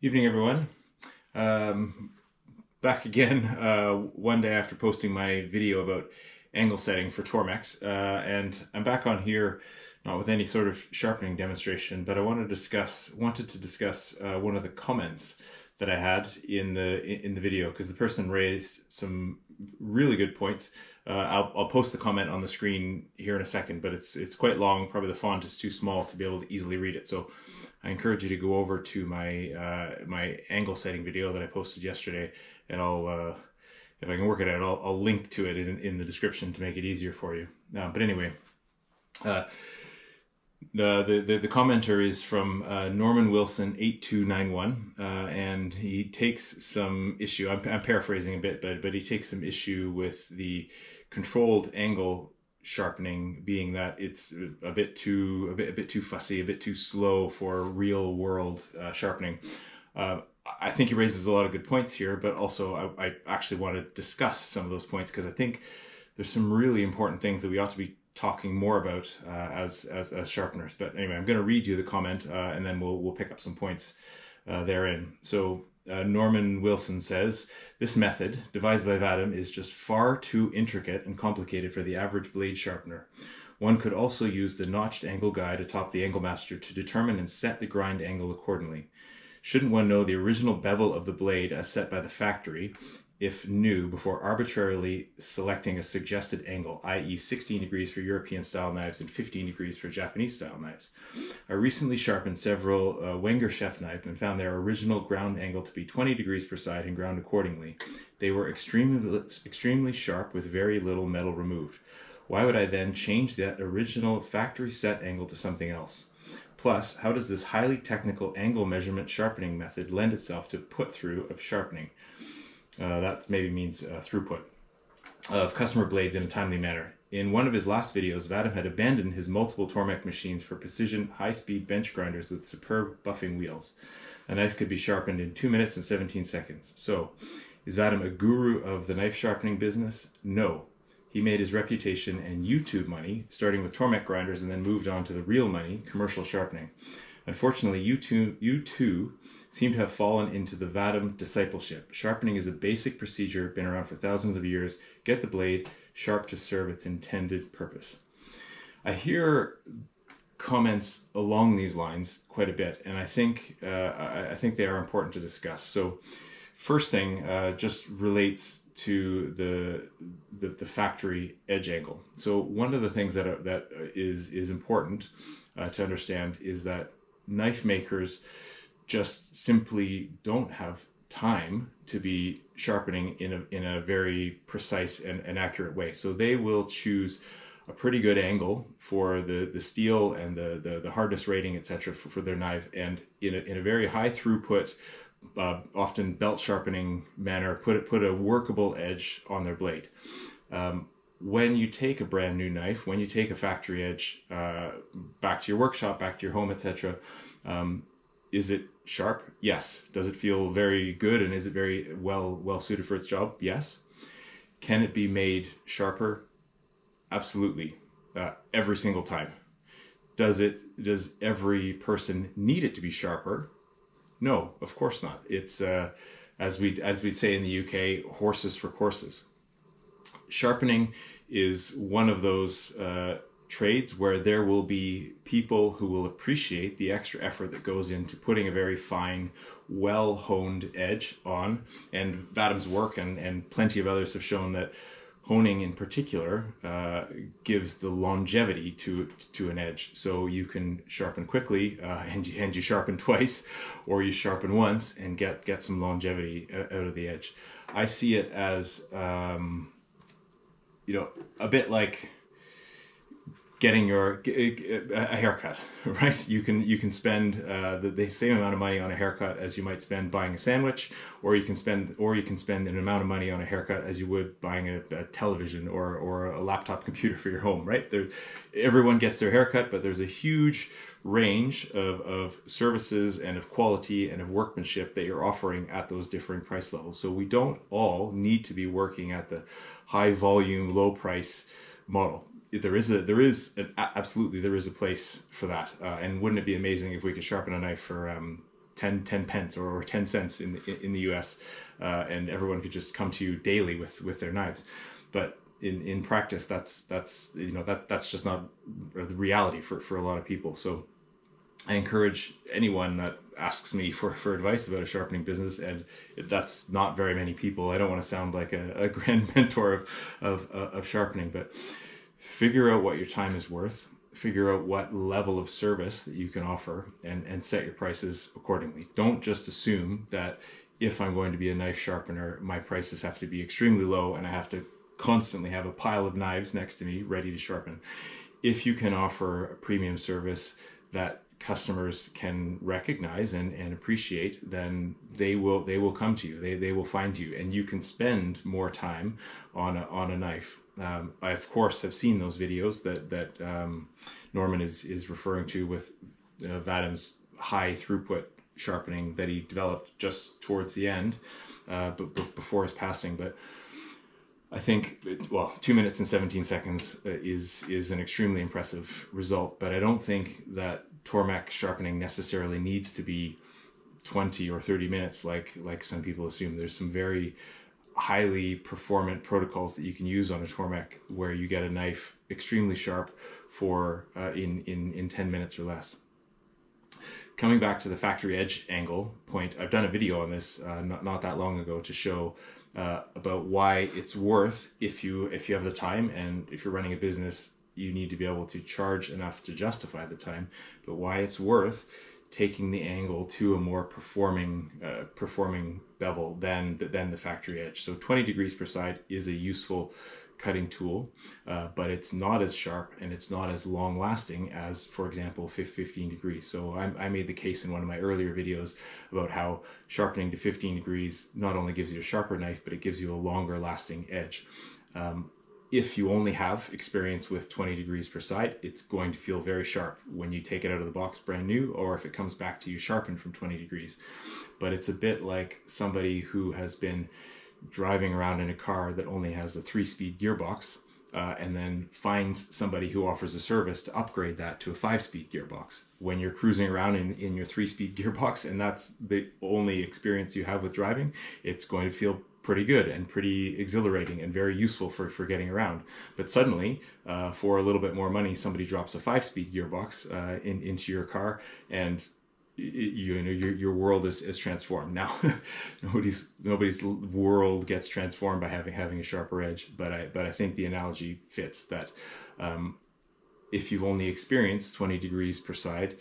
Evening, everyone. Back again one day after posting my video about angle setting for Tormex, and I'm back on here not with any sort of sharpening demonstration, but I wanted to discuss one of the comments that I had in the video, because the person raised some really good points. I'll post the comment on the screen here in a second, but it's quite long. Probably the font is too small to be able to easily read it. So I encourage you to go over to my my angle setting video that I posted yesterday, and I'll if I can work it out, I'll link to it in the description to make it easier for you. But anyway, the commenter is from Norman Wilson 8291, and he takes some issue. I'm paraphrasing a bit, but he takes some issue with the controlled angle sharpening, being that it's a bit too fussy, a bit too slow for real world sharpening. I think he raises a lot of good points here, but also I actually want to discuss some of those points, because I think there's some really important things that we ought to be talking more about as sharpeners. But anyway, I'm going to read you the comment, and then we'll pick up some points therein. So Norman Wilson says, "This method, devised by Vadim, is just far too intricate and complicated for the average blade sharpener. One could also use the notched angle guide atop the Angle Master to determine and set the grind angle accordingly. Shouldn't one know the original bevel of the blade as set by the factory, if new, before arbitrarily selecting a suggested angle, i.e. 16 degrees for European style knives and 15 degrees for Japanese style knives? I recently sharpened several Wenger chef knives and found their original ground angle to be 20 degrees per side and ground accordingly. They were extremely sharp with very little metal removed. Why would I then change that original factory set angle to something else? Plus, how does this highly technical angle measurement sharpening method lend itself to put through of sharpening?" That maybe means throughput of customer blades in a timely manner. In one of his last videos, Vadim had abandoned his multiple Tormek machines for precision, high-speed bench grinders with superb buffing wheels. A knife could be sharpened in 2 minutes and 17 seconds. So, is Vadim a guru of the knife sharpening business? No. He made his reputation and YouTube money, starting with Tormek grinders and then moved on to the real money, commercial sharpening. Unfortunately, you too seem to have fallen into the Vadim discipleship. Sharpening is a basic procedure, been around for thousands of years. Get the blade sharp to serve its intended purpose. I hear comments along these lines quite a bit, and I think they are important to discuss. So, first thing just relates to the factory edge angle. So one of the things that is important to understand is that knife makers just simply don't have time to be sharpening in a very precise and accurate way. So they will choose a pretty good angle for the steel and the hardness rating, etc., for their knife, and in a very high throughput, often belt sharpening manner, put a workable edge on their blade. When you take a brand new knife, when you take a factory edge back to your workshop, back to your home, etc., is it sharp? Yes. Does it feel very good, and is it very well suited for its job? Yes. Can it be made sharper? Absolutely. Every single time. Does every person need it to be sharper? No, of course not. It's as we'd say in the UK, horses for courses. Sharpening is one of those trades where there will be people who will appreciate the extra effort that goes into putting a very fine, well-honed edge on. And Vadim's work and plenty of others have shown that honing in particular gives the longevity to an edge. So you can sharpen quickly and you sharpen twice, or you sharpen once and get some longevity out of the edge. I see it as a bit like getting a haircut, right? You can spend the same amount of money on a haircut as you might spend buying a sandwich, or you can spend an amount of money on a haircut as you would buying a television or a laptop computer for your home, right? Everyone gets their haircut, but there's a huge range of services and of quality and of workmanship that you're offering at those differing price levels. So we don't all need to be working at the high volume, low price model. Absolutely there is a place for that. And wouldn't it be amazing if we could sharpen a knife for 10 pence or 10 cents in the US, and everyone could just come to you daily with their knives. But in practice, that's just not the reality for a lot of people. So I encourage anyone that asks me for advice about a sharpening business, and that's not very many people. I don't want to sound like a grand mentor of sharpening, but figure out what your time is worth, figure out what level of service that you can offer, and set your prices accordingly. Don't just assume that if I'm going to be a knife sharpener, my prices have to be extremely low and I have to constantly have a pile of knives next to me ready to sharpen. If you can offer a premium service that customers can recognize and appreciate, then they will come to you. They will find you, and you can spend more time on a knife. I of course have seen those videos that Norman is referring to with Vadim's high throughput sharpening that he developed just towards the end, but before his passing. But I think, well, 2 minutes and 17 seconds is an extremely impressive result, but I don't think that Tormek sharpening necessarily needs to be 20 or 30 minutes like some people assume. There's some very highly performant protocols that you can use on a Tormek where you get a knife extremely sharp for in 10 minutes or less. Coming back to the factory edge angle point, I've done a video on this not that long ago to show about why it's worth, if you have the time, and if you're running a business, you need to be able to charge enough to justify the time, but why it's worth taking the angle to a more performing bevel than the factory edge. So 20 degrees per side is a useful cutting tool, but it's not as sharp and it's not as long lasting as, for example, 15 degrees. So I made the case in one of my earlier videos about how sharpening to 15 degrees not only gives you a sharper knife, but it gives you a longer lasting edge. If you only have experience with 20 degrees per side, it's going to feel very sharp when you take it out of the box brand new, or if it comes back to you sharpened from 20 degrees. But it's a bit like somebody who has been driving around in a car that only has a 3-speed gearbox, and then finds somebody who offers a service to upgrade that to a 5-speed gearbox. When you're cruising around in your 3-speed gearbox and that's the only experience you have with driving, it's going to feel pretty good and pretty exhilarating and very useful for getting around. But suddenly, for a little bit more money, somebody drops a 5-speed gearbox into your car, and your world is transformed. Now, nobody's world gets transformed by having a sharper edge, but I think the analogy fits that. If you've only experienced 20 degrees per side,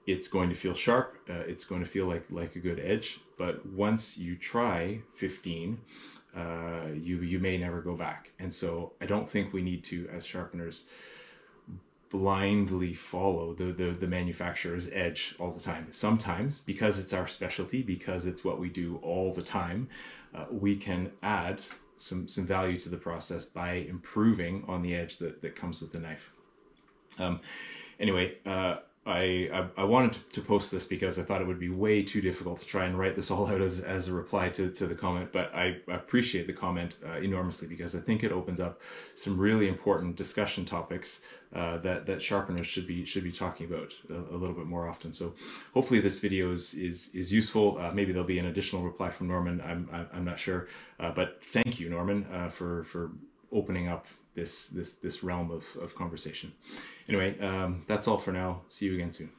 it's going to feel sharp. It's going to feel like a good edge. But once you try 15, you may never go back. And so I don't think we need to, as sharpeners, blindly follow the manufacturer's edge all the time. Sometimes, because it's our specialty, because it's what we do all the time, we can add some value to the process by improving on the edge that comes with the knife. Anyway, I wanted to post this because I thought it would be way too difficult to try and write this all out as a reply to the comment, but I appreciate the comment enormously, because I think it opens up some really important discussion topics that sharpeners should be talking about a little bit more often. So hopefully this video is useful. Maybe there'll be an additional reply from Norman. I'm not sure, but thank you, Norman, for opening up this realm of conversation. Anyway, that's all for now. See you again soon.